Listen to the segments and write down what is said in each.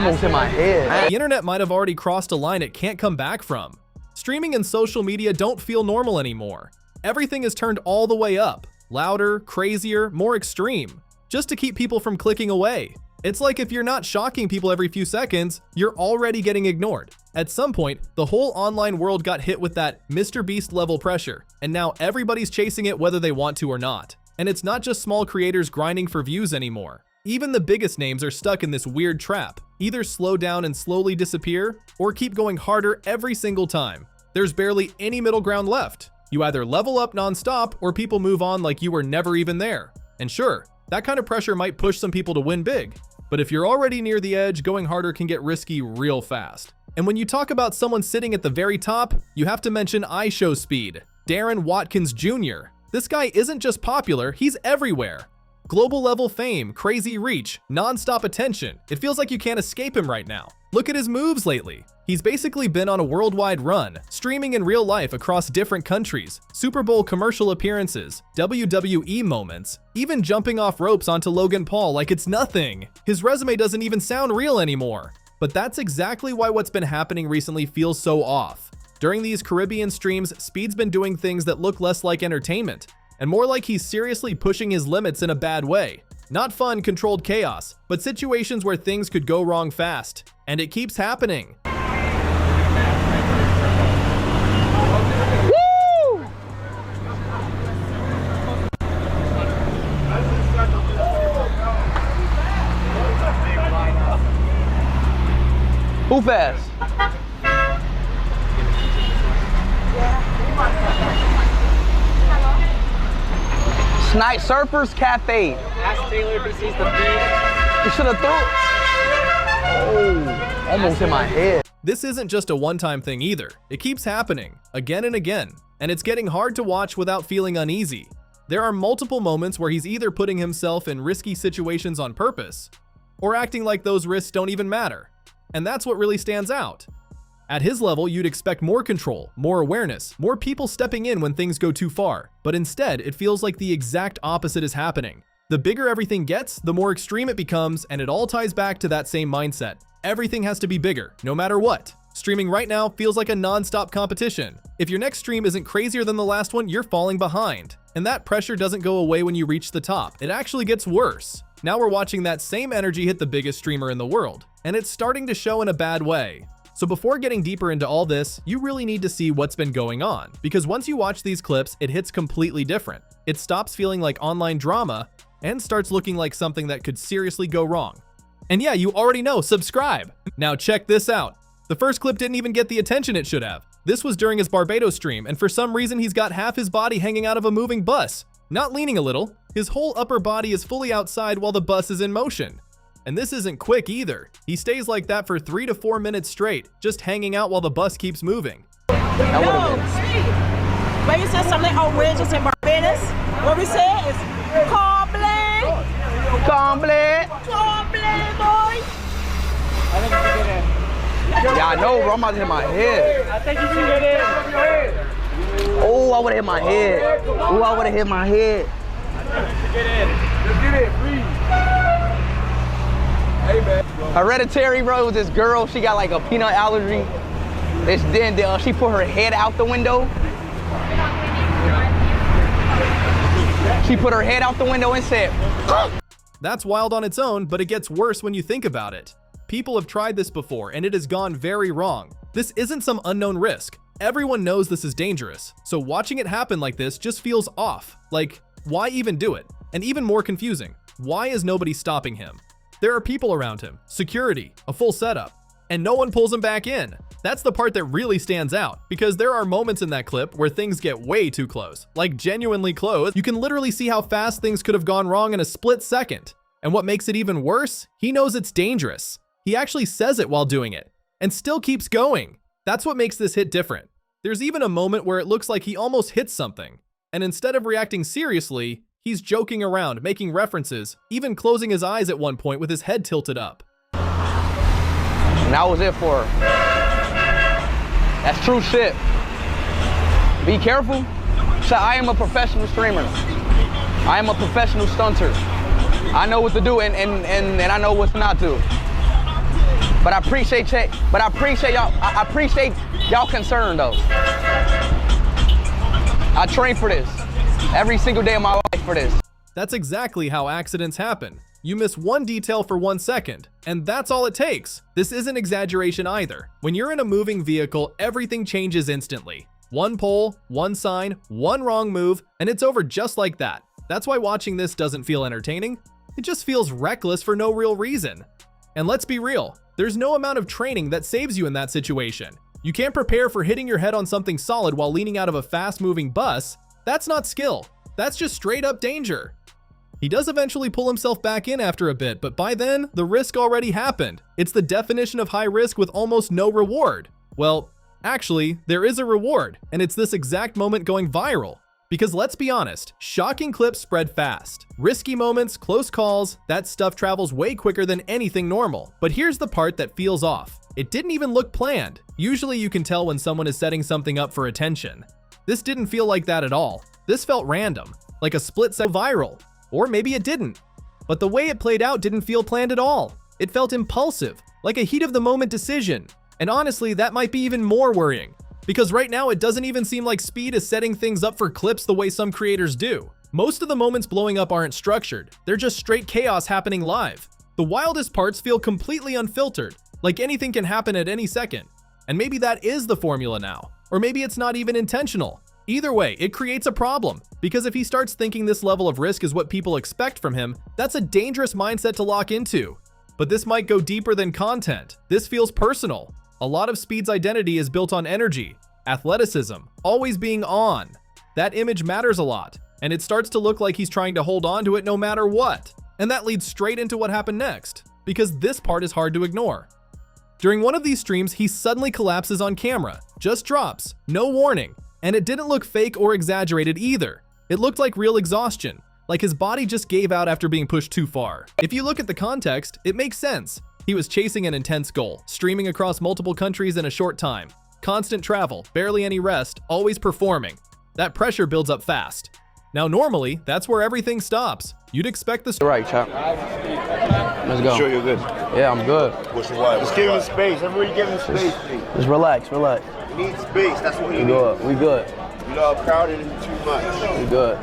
almost hit my head. The internet might have already crossed a line it can't come back from. Streaming and social media don't feel normal anymore. Everything is turned all the way up, louder, crazier, more extreme, just to keep people from clicking away. It's like if you're not shocking people every few seconds, you're already getting ignored. At some point, the whole online world got hit with that Mr. Beast level pressure, and now everybody's chasing it whether they want to or not. And it's not just small creators grinding for views anymore. Even the biggest names are stuck in this weird trap. Either slow down and slowly disappear, or keep going harder every single time. There's barely any middle ground left. You either level up nonstop, or people move on like you were never even there. And sure, that kind of pressure might push some people to win big. But if you're already near the edge, going harder can get risky real fast. And when you talk about someone sitting at the very top, you have to mention IShowSpeed, Darren Watkins Jr. This guy isn't just popular, he's everywhere. Global level fame, crazy reach, non-stop attention. It feels like you can't escape him right now. Look at his moves lately. He's basically been on a worldwide run, streaming in real life across different countries, Super Bowl commercial appearances, WWE moments, even jumping off ropes onto Logan Paul like it's nothing. His resume doesn't even sound real anymore. But that's exactly why what's been happening recently feels so off. During these Caribbean streams, Speed's been doing things that look less like entertainment, and more like he's seriously pushing his limits in a bad way. Not fun, controlled chaos, but situations where things could go wrong fast. And it keeps happening. Woo! Who fast? Snipe Surfers Cafe. Ask Taylor if he sees the feed. You should have thrown. Oh, almost hit my head. This isn't just a one-time thing either. It keeps happening, again and again, and it's getting hard to watch without feeling uneasy. There are multiple moments where he's either putting himself in risky situations on purpose, or acting like those risks don't even matter. And that's what really stands out. At his level, you'd expect more control, more awareness, more people stepping in when things go too far. But instead, it feels like the exact opposite is happening. The bigger everything gets, the more extreme it becomes, and it all ties back to that same mindset. Everything has to be bigger, no matter what. Streaming right now feels like a non-stop competition. If your next stream isn't crazier than the last one, you're falling behind. And that pressure doesn't go away when you reach the top. It actually gets worse. Now we're watching that same energy hit the biggest streamer in the world, and it's starting to show in a bad way. So before getting deeper into all this, you really need to see what's been going on, because once you watch these clips, it hits completely different. It stops feeling like online drama and starts looking like something that could seriously go wrong. And yeah, you already know, subscribe. Now check this out. The first clip didn't even get the attention it should have. This was during his Barbados stream, and for some reason he's got half his body hanging out of a moving bus. Not leaning a little, his whole upper body is fully outside while the bus is in motion. And this isn't quick either. He stays like that for 3 to 4 minutes straight, just hanging out while the bus keeps moving. That would have been. When you say something outrageous in Barbados, what we say is Comblé. Comblé. Comblé, boy. I think you should get in. Yeah, I know, bro. I'm about to hit my head. I think you should get in. Oh, I would have hit my head. Oh, I would have hit my head. Get in. Just get in, please. Hey, man. Hereditary, bro, it was this girl. She got like a peanut allergy. She put her head out the window. She put her head out the window and said, That's wild on its own, but it gets worse when you think about it. People have tried this before, and it has gone very wrong. This isn't some unknown risk. Everyone knows this is dangerous, so watching it happen like this just feels off. Like, why even do it? And even more confusing, why is nobody stopping him? There are people around him, security, a full setup, and no one pulls him back in. That's the part that really stands out, because there are moments in that clip where things get way too close, like genuinely close. You can literally see how fast things could have gone wrong in a split second. And what makes it even worse, he knows it's dangerous. He actually says it while doing it, and still keeps going. That's what makes this hit different. There's even a moment where it looks like he almost hits something, and instead of reacting seriously, he's joking around, making references, even closing his eyes at one point with his head tilted up. and that was it for her. That's true shit. Be careful. So I am a professional streamer. I am a professional stunter. I know what to do and I know what not to. But I appreciate y'all. I appreciate y'all concern though. I train for this every single day of my life for this. That's exactly how accidents happen. You miss one detail for 1 second, and that's all it takes. This isn't exaggeration either. When you're in a moving vehicle, everything changes instantly. One pole, one sign, one wrong move, and it's over just like that. That's why watching this doesn't feel entertaining. It just feels reckless for no real reason. And let's be real, there's no amount of training that saves you in that situation. You can't prepare for hitting your head on something solid while leaning out of a fast-moving bus. That's not skill. That's just straight-up danger. He does eventually pull himself back in after a bit, but by then, the risk already happened. It's the definition of high risk with almost no reward. Well, actually, there is a reward, and it's this exact moment going viral. Because let's be honest, shocking clips spread fast. Risky moments, close calls, that stuff travels way quicker than anything normal. But here's the part that feels off. It didn't even look planned. Usually you can tell when someone is setting something up for attention. This didn't feel like that at all. This felt random, like a split second viral. Or maybe it didn't. But the way it played out didn't feel planned at all. It felt impulsive, like a heat of the moment decision. And honestly, that might be even more worrying. Because right now, it doesn't even seem like Speed is setting things up for clips the way some creators do. Most of the moments blowing up aren't structured. They're just straight chaos happening live. The wildest parts feel completely unfiltered, like anything can happen at any second. And maybe that is the formula now. Or maybe it's not even intentional. Either way, it creates a problem, because if he starts thinking this level of risk is what people expect from him, that's a dangerous mindset to lock into. But this might go deeper than content. This feels personal. A lot of Speed's identity is built on energy, athleticism, always being on. That image matters a lot, and it starts to look like he's trying to hold on to it no matter what. And that leads straight into what happened next, because this part is hard to ignore. During one of these streams, he suddenly collapses on camera, just drops, no warning. And it didn't look fake or exaggerated either. It looked like real exhaustion, like his body just gave out after being pushed too far. If you look at the context, it makes sense. He was chasing an intense goal, streaming across multiple countries in a short time. Constant travel, barely any rest, always performing. That pressure builds up fast. Now normally, that's where everything stops. You'd expect this. Right, chap. Let's go. Sure you're good. Yeah, I'm good. What's your wife? Just give him space. Everybody give him space, please. Just relax, relax. You need space. That's what you We need. good. We good. You know how crowded is too much. We good.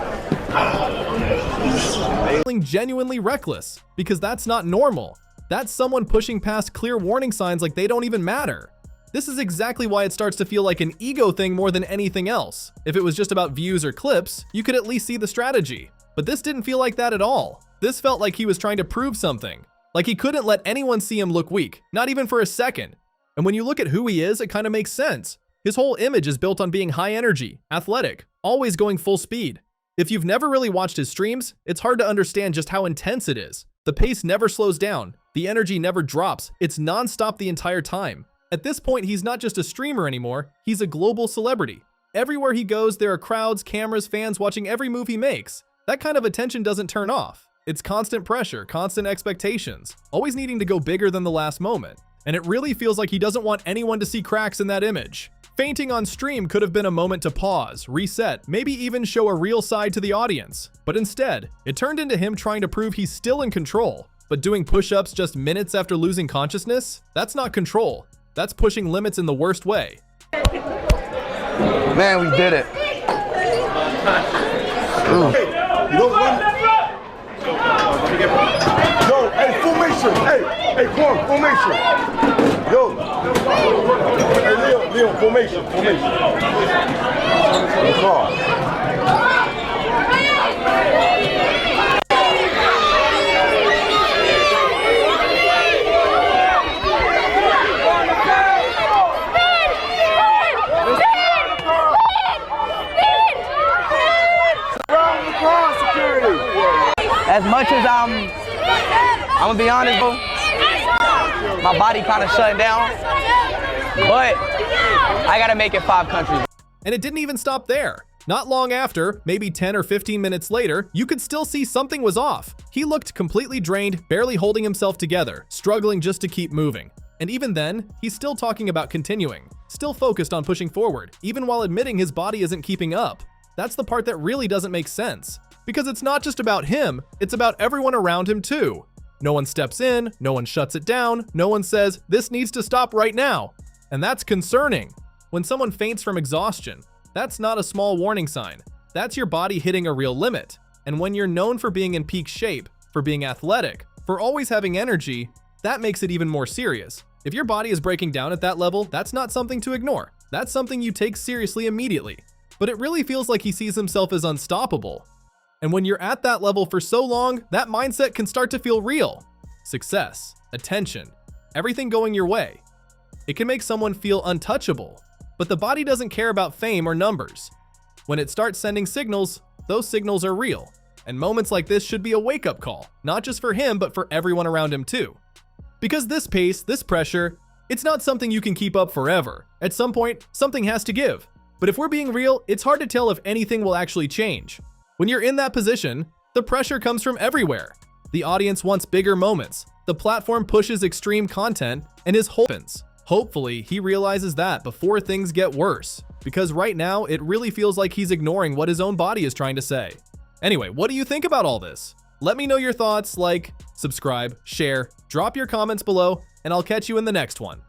Feeling genuinely reckless, because that's not normal. That's someone pushing past clear warning signs like they don't even matter. This is exactly why it starts to feel like an ego thing more than anything else. If it was just about views or clips, you could at least see the strategy. But this didn't feel like that at all. This felt like he was trying to prove something. Like he couldn't let anyone see him look weak, not even for a second. And when you look at who he is, it kind of makes sense. His whole image is built on being high energy, athletic, always going full speed. If you've never really watched his streams, it's hard to understand just how intense it is. The pace never slows down. The energy never drops. It's nonstop the entire time. At this point, he's not just a streamer anymore, he's a global celebrity. Everywhere he goes, there are crowds, cameras, fans watching every move he makes. That kind of attention doesn't turn off. It's constant pressure, constant expectations, always needing to go bigger than the last moment. And it really feels like he doesn't want anyone to see cracks in that image. Fainting on stream could have been a moment to pause, reset, maybe even show a real side to the audience. But instead, it turned into him trying to prove he's still in control. But doing push-ups just minutes after losing consciousness? That's not control. That's pushing limits in the worst way. Man, we did it. You don't run. Yo, hey, formation. Hey, come on, formation. Yo. Hey, Leo, formation. Come on. As much as I'm gonna be honest, bro, my body kind of shutting down, but I gotta make it 5 countries. And it didn't even stop there. Not long after, maybe 10 or 15 minutes later, you could still see something was off. He looked completely drained, barely holding himself together, struggling just to keep moving. And even then, he's still talking about continuing, still focused on pushing forward, even while admitting his body isn't keeping up. That's the part that really doesn't make sense. Because it's not just about him, it's about everyone around him too. No one steps in, no one shuts it down, no one says, this needs to stop right now. And that's concerning. When someone faints from exhaustion, that's not a small warning sign. That's your body hitting a real limit. And when you're known for being in peak shape, for being athletic, for always having energy, that makes it even more serious. If your body is breaking down at that level, that's not something to ignore. That's something you take seriously immediately. But it really feels like he sees himself as unstoppable. And when you're at that level for so long, that mindset can start to feel real. Success, attention, everything going your way. It can make someone feel untouchable. But the body doesn't care about fame or numbers. When it starts sending signals, those signals are real. And moments like this should be a wake-up call, not just for him, but for everyone around him too. Because this pace, this pressure, it's not something you can keep up forever. At some point, something has to give. But if we're being real, it's hard to tell if anything will actually change. When you're in that position, the pressure comes from everywhere. The audience wants bigger moments. The platform pushes extreme content, and his opens. Hopefully, he realizes that before things get worse. Because right now, it really feels like he's ignoring what his own body is trying to say. Anyway, what do you think about all this? Let me know your thoughts, like, subscribe, share, drop your comments below, and I'll catch you in the next one.